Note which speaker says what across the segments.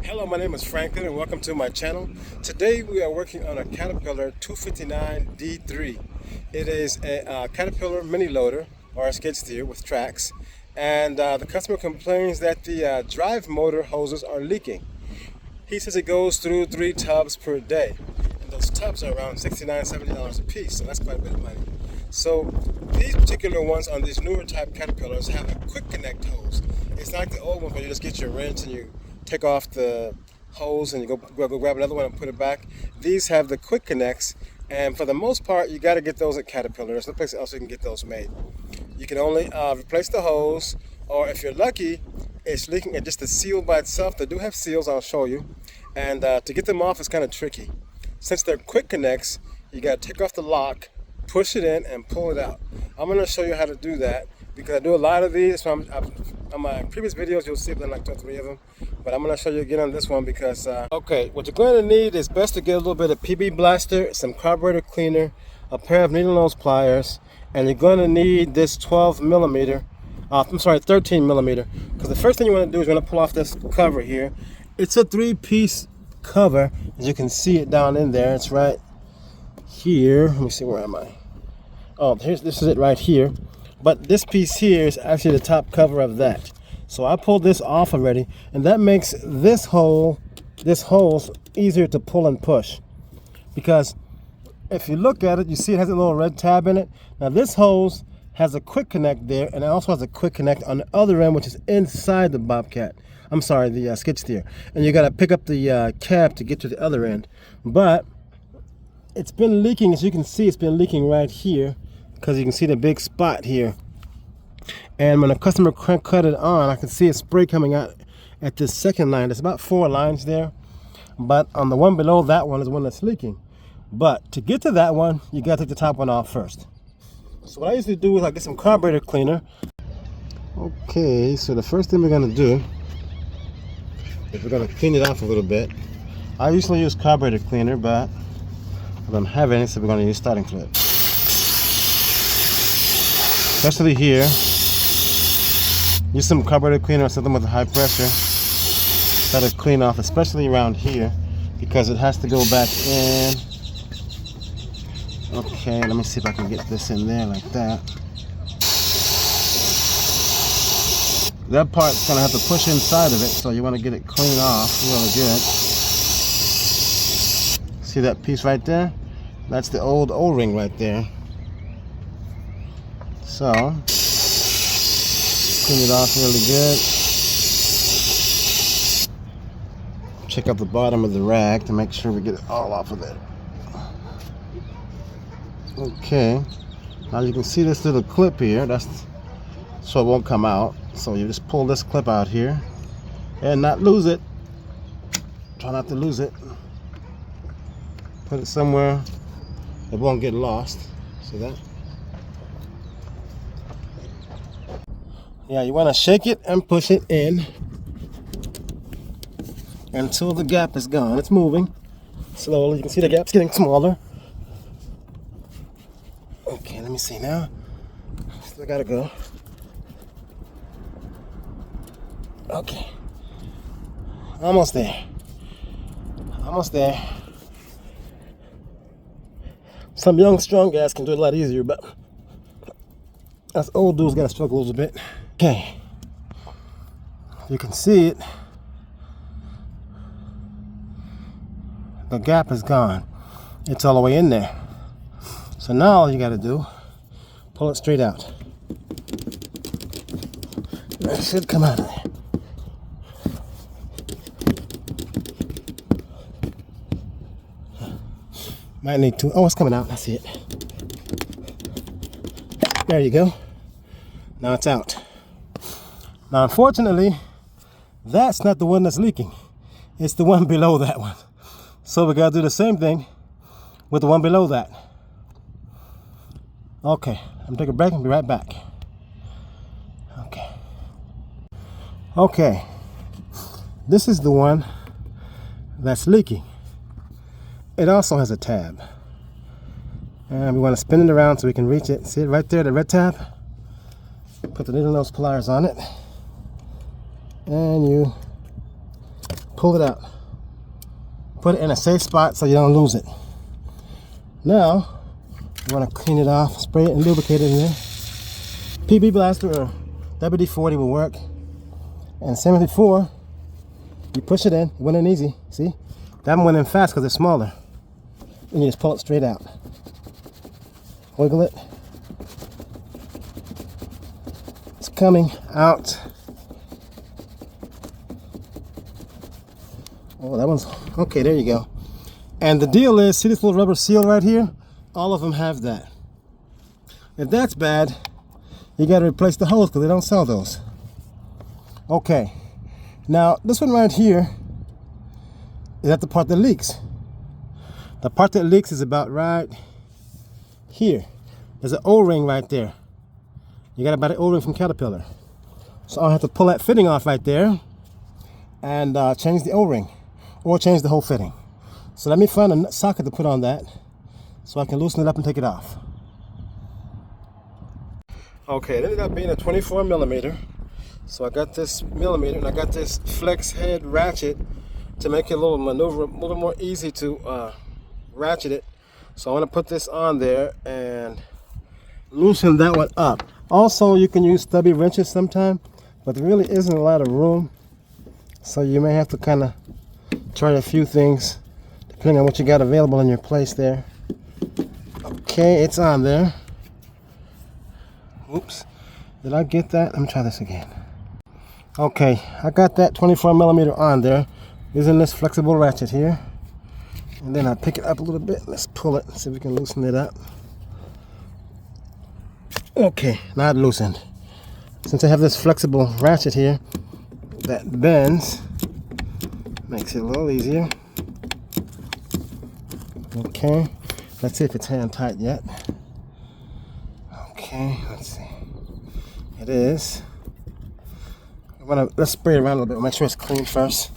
Speaker 1: Hello, my name is Franklin and welcome to my channel. Today we are working on a Caterpillar 259D3. It is a Caterpillar mini loader or a skid steer with tracks, and the customer complains that the drive motor hoses are leaking. He says it goes through 3 tubs per day, and those tubs are around $69, $70 a piece, so that's quite a bit of money. So these particular ones on these newer type Caterpillars have a quick connect hose. It's not like the old ones where you just get your wrench and you take off the hose and you go grab another one and put it back. These have the quick connects, and for the most part you got to get those at Caterpillar. There's no place else you can get those made. You can only replace the hose, or if you're lucky it's leaking at just the seal by itself. They do have seals, I'll show you, and to get them off is kind of tricky. Since they're quick connects, you got to take off the lock, push it in and pull it out. I'm going to show you how to do that because I do a lot of these. So on my previous videos you'll see I've done like 2 or 3 of them, but I'm going to show you again on this one because okay, what you're going to need is best to get a little bit of PB blaster, some carburetor cleaner, a pair of needle nose pliers, and you're going to need this 13 millimeter, because the first thing you want to do is you want to pull off this cover here. It's a 3-piece cover, as you can see it down in there. It's right here. Let me see, where am I? Oh, this is it right here. But this piece here is actually the top cover of that. So I pulled this off already, and that makes this hole easier to pull and push. Because if you look at it, you see it has a little red tab in it. Now this hose has a quick connect there, and it also has a quick connect on the other end, which is inside the Bobcat. I'm sorry, the skid steer. And you got to pick up the cab to get to the other end. But it's been leaking, as you can see, it's been leaking right here, because you can see the big spot here. And when the customer cut it on, I can see a spray coming out at this second line. There's about 4 lines there, but on the one below that one is the one that's leaking. But to get to that one, you got to take the top one off first. So what I usually do is I get some carburetor cleaner. Okay, so the first thing we're going to do is we're going to clean it off a little bit. I usually use carburetor cleaner, but I don't have any, so we're going to use starting fluid. Especially here, use some carburetor cleaner or something with high pressure. That'll clean off, especially around here, because it has to go back in. Okay, let me see if I can get this in there like that. That part's gonna have to push inside of it, so you want to get it clean off really good. See that piece right there? That's the old O-ring right there. So clean it off really good. Check out the bottom of the rag to make sure we get it all off of there. Okay, now you can see this little clip here. That's so it won't come out. So you just pull this clip out here and not lose it. Try not to lose it. Put it somewhere it won't get lost. See that? Yeah, you want to shake it and push it in until the gap is gone. It's moving slowly. You can see the gap's getting smaller. Okay, let me see now. Still gotta go. Okay. Almost there. Almost there. Some young, strong guys can do it a lot easier, but us old dudes gotta struggle a little bit. Okay. You can see it. The gap is gone. It's all the way in there. So now all you gotta do, pull it straight out. That should come out of there. Might need to, oh, it's coming out, I see it. There you go. Now it's out. Now unfortunately, that's not the one that's leaking. It's the one below that one. So we gotta do the same thing with the one below that. Okay, I'm gonna take a break and be right back. Okay, this is the one that's leaking. It also has a tab, and we want to spin it around so we can reach it. See it right there, the red tab? Put the needle nose pliers on it, and you pull it out. Put it in a safe spot so you don't lose it. Now, you want to clean it off, spray it and lubricate it in there. PB Blaster or WD-40 will work. And same as before, you push it in, it went in easy, see? That one went in fast because it's smaller. And you just pull it straight out. Wiggle it. It's coming out. Oh, that one's, okay, there you go. And the deal is, see this little rubber seal right here? All of them have that. If that's bad, you got to replace the hose because they don't sell those. Okay, now this one right here is at the part that leaks. The part that leaks is about right here. There's an O-ring right there. You got to buy the O-ring from Caterpillar. So I'll have to pull that fitting off right there and change the O-ring or change the whole fitting. So let me find a socket to put on that so I can loosen it up and take it off. Okay, it ended up being a 24 millimeter. So I got this millimeter and I got this flex head ratchet to make it a little maneuver, a little more easy to ratchet it. So I want to put this on there and loosen that one up. Also, you can use stubby wrenches sometime, but there really isn't a lot of room. So you may have to kind of try a few things depending on what you got available in your place there. Okay, it's on there. Oops, did I get that? Let me try this again. Okay, I got that 24 millimeter on there using this flexible ratchet here. And then I pick it up a little bit. Let's pull it and see if we can loosen it up. Okay, now it's loosened. Since I have this flexible ratchet here that bends, makes it a little easier. Okay, let's see if it's hand tight yet. Okay, let's see. It is. Let's spray it around a little bit. Make sure it's clean first.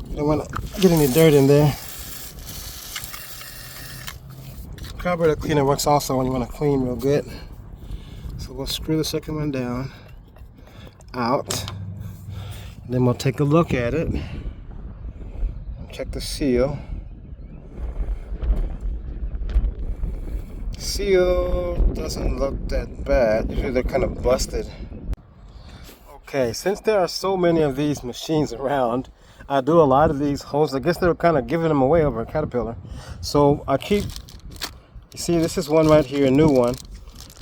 Speaker 1: You don't want to get any dirt in there. Carburetor cleaner works also when you want to clean real good. So we'll screw the second one down, out. Then we'll take a look at it. Check the seal. Seal doesn't look that bad. Usually they're kind of busted. Okay, since there are so many of these machines around, I do a lot of these holes. I guess they were kind of giving them away over at Caterpillar. So I keep, you see this is one right here, a new one.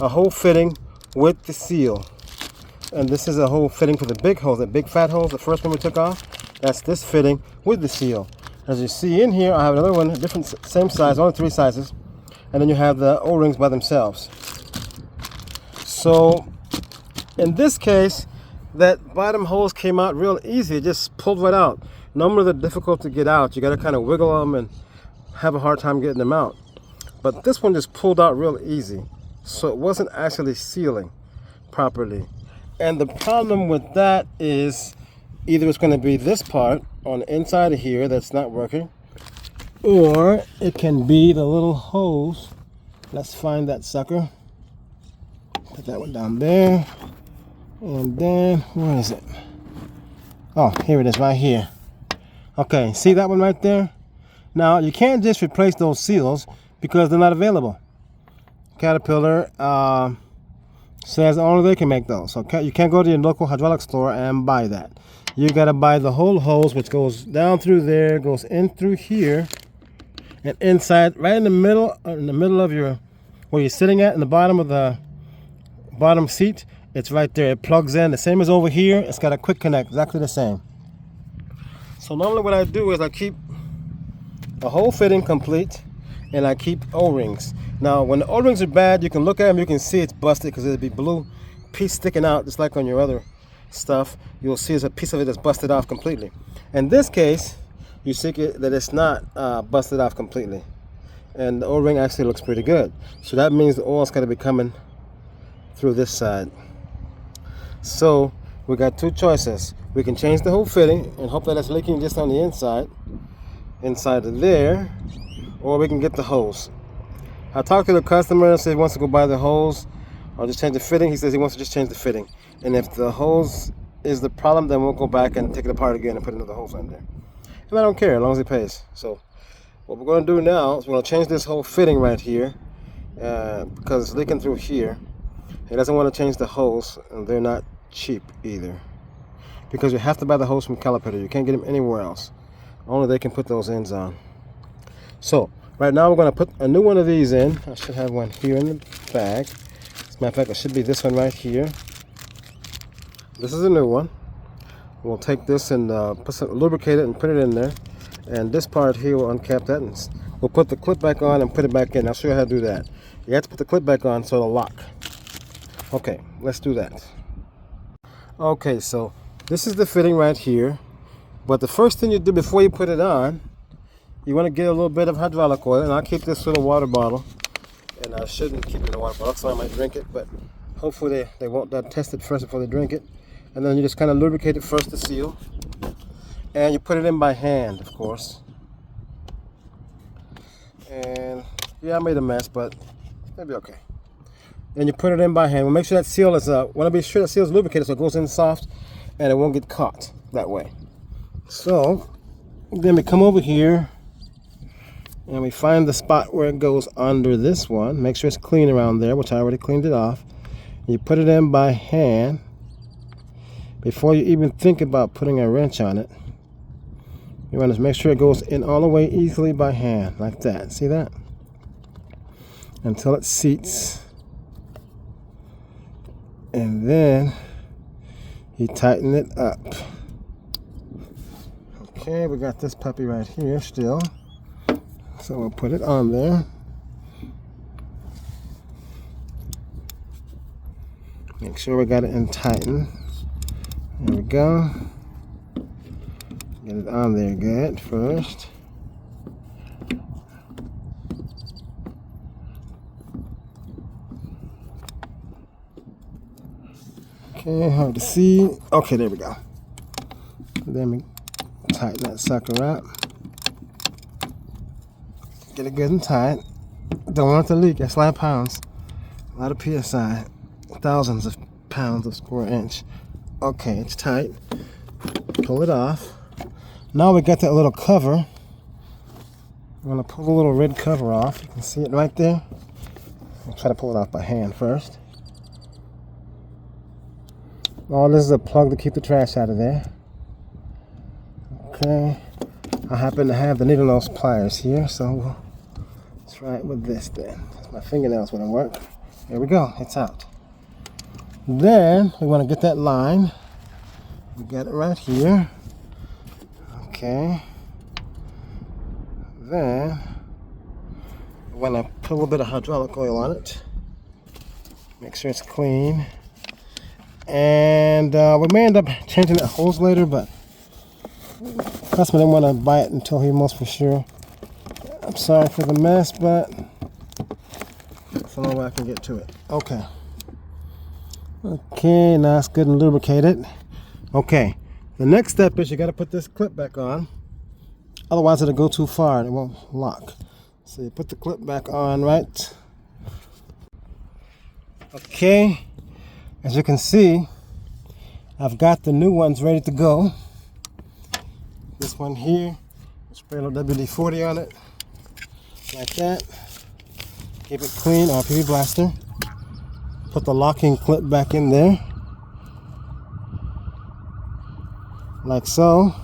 Speaker 1: A hole fitting with the seal. And this is a hole fitting for the big holes, the big fat holes, the first one we took off. That's this fitting with the seal. As you see in here, I have another one, different, same size, only 3 sizes. And then you have the O-rings by themselves. So in this case, that bottom hose came out real easy. It just pulled right out. Normally they're difficult to get out. You got to kind of wiggle them and have a hard time getting them out. But this one just pulled out real easy. So it wasn't actually sealing properly. And the problem with that is either it's going to be this part on the inside of here that's not working, or it can be the little hose. Let's find that sucker. Put that one down there. And then, where is it? Oh, here it is right here. Okay, see that one right there? Now, you can't just replace those seals because they're not available. Caterpillar says only they can make those. Okay, you can't go to your local hydraulic store and buy that. You gotta buy the whole hose, which goes down through there, goes in through here, and inside, right in the middle of your, where you're sitting at, in the bottom of the bottom seat. It's right there. It plugs in the same as over here. It's got a quick connect, exactly the same. So normally what I do is I keep the whole fitting complete, and I keep O-rings. Now when the O-rings are bad, you can look at them, you can see it's busted because it'll be blue piece sticking out, just like on your other stuff. You'll see there's a piece of it that's busted off completely. In this case, you see that it's not busted off completely, and the O-ring actually looks pretty good. So that means the oil's got to be coming through this side. So we got 2 choices. We can change the whole fitting and hope that it's leaking just on the inside of there, or we can get the hose. I talked to the customer and said he wants to go buy the hose or just change the fitting. He says he wants to just change the fitting, and if the hose is the problem, then we'll go back and take it apart again and put another hose on there. and I don't care as long as it pays. So what we're going to do now is we're going to change this whole fitting right here because it's leaking through here. He doesn't want to change the hose, and they're not cheap either, because you have to buy the hose from Caliper. You can't get them anywhere else. Only they can put those ends on. So right now we're going to put a new one of these in. I should have one here in the bag. As a matter of fact, it should be this one right here. This is a new one. We'll take this and lubricate it and put it in there. And this part here, we'll uncap that and we'll put the clip back on and put it back in. I'll show you how to do that. You have to put the clip back on so it'll lock. Okay, let's do that. Okay, so this is the fitting right here. But the first thing you do before you put it on, you want to get a little bit of hydraulic oil. And I'll keep this little water bottle. And I shouldn't keep it in a water bottle, so I might drink it. But hopefully they won't test it first before they drink it. And then you just kind of lubricate it first to seal. And you put it in by hand, of course. And yeah, I made a mess, but it'll be okay. And you put it in by hand. We'll make sure that seal is want to be sure that seal is lubricated so it goes in soft and it won't get caught that way. So then we come over here and we find the spot where it goes under this one. Make sure it's clean around there, which I already cleaned it off. You put it in by hand before you even think about putting a wrench on it. You want to make sure it goes in all the way easily by hand, like that. See that? Until it seats. And then you tighten it up. Okay, we got this puppy right here still. So we'll put it on there. Make sure we got it in tighten. There we go. Get it on there good first. Okay, hard to see. Okay, there we go. Then we tighten that sucker up. Get it good and tight. Don't want it to leak. That's a lot of pounds. A lot of PSI. Thousands of pounds of square inch. Okay, it's tight. Pull it off. Now we got that little cover. I'm going to pull the little red cover off. You can see it right there. I'll try to pull it off by hand first. Oh, this is a plug to keep the trash out of there. Okay. I happen to have the needle nose pliers here, so we'll try it with this then. My fingernails wouldn't work. There we go. It's out. Then we want to get that line. We got it right here. Okay. Then we want to put a little bit of hydraulic oil on it. Make sure it's clean. And we may end up changing that hose later, but the customer didn't want to buy it until he knows for sure. I'm sorry for the mess, but that's the only way I can get to it. Okay. Okay, now it's good and lubricated. Okay, the next step is you got to put this clip back on. Otherwise it'll go too far and it won't lock. So you put the clip back on, right? Okay, as you can see, I've got the new ones ready to go. This one here, spray a little WD-40 on it, like that. Keep it clean, or PV blaster. Put the locking clip back in there, like so.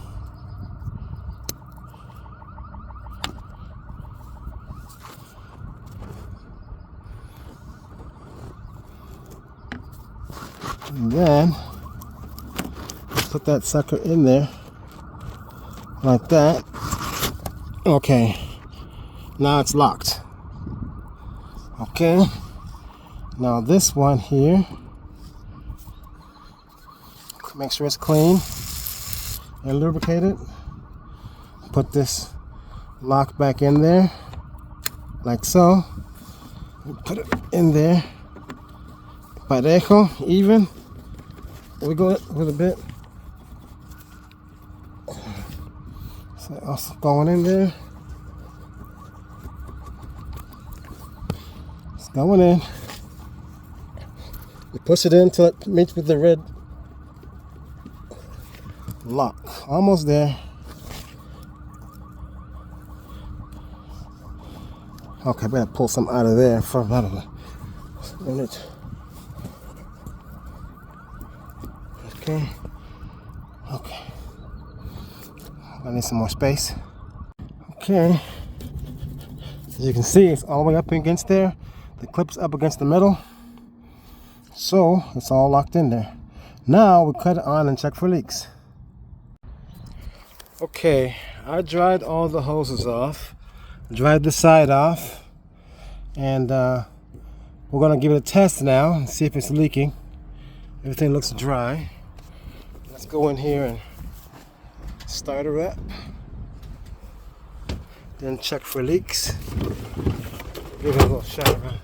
Speaker 1: And then put that sucker in there, like that. Okay, now it's locked. Okay. Now this one here, make sure it's clean and lubricated. Put this lock back in there, like so. Put it in there, parejo, even. Wiggle it with a bit. So also going in there. It's going in. You push it in until it meets with the red lock. Almost there. Okay, I better pull some out of there for about a minute. Okay. Okay. I need some more space. Okay. As you can see, it's all the way up against there. The clip's up against the middle. So it's all locked in there. Now we cut it on and check for leaks. Okay, I dried all the hoses off. Dried the side off. And we're gonna give it a test now and see if it's leaking. Everything looks dry. Let's go in here and start her up. Then check for leaks. Give it a little shot around.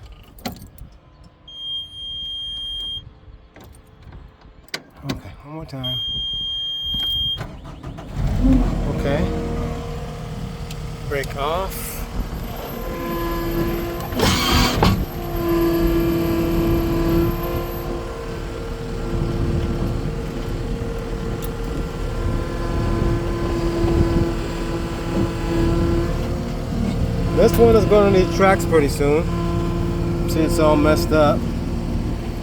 Speaker 1: Okay, one more time. Okay. Brake off. This one is going to need tracks pretty soon. See, it's all messed up.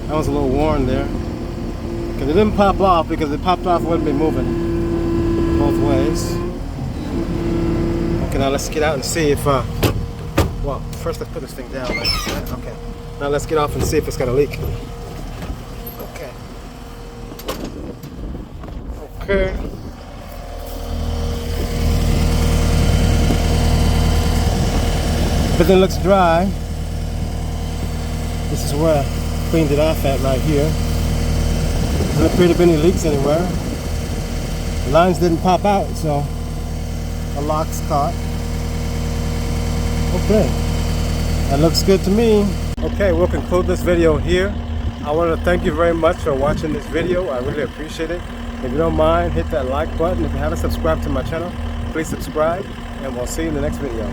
Speaker 1: That was a little worn there. Because it didn't pop off, because if it popped off, it wouldn't be moving both ways. Okay, now let's get out and see if, well, first let's put this thing down like that. Okay. Now let's get off and see if it's got a leak. Okay. Okay. Everything looks dry. This is where I cleaned it off at right here. Doesn't appear to be any leaks anywhere. The lines didn't pop out, so the lock's caught. Okay, that looks good to me. Okay, we'll conclude this video here. I want to thank you very much for watching this video. I really appreciate it. If you don't mind, hit that like button. If you haven't subscribed to my channel, please subscribe, and we'll see you in the next video.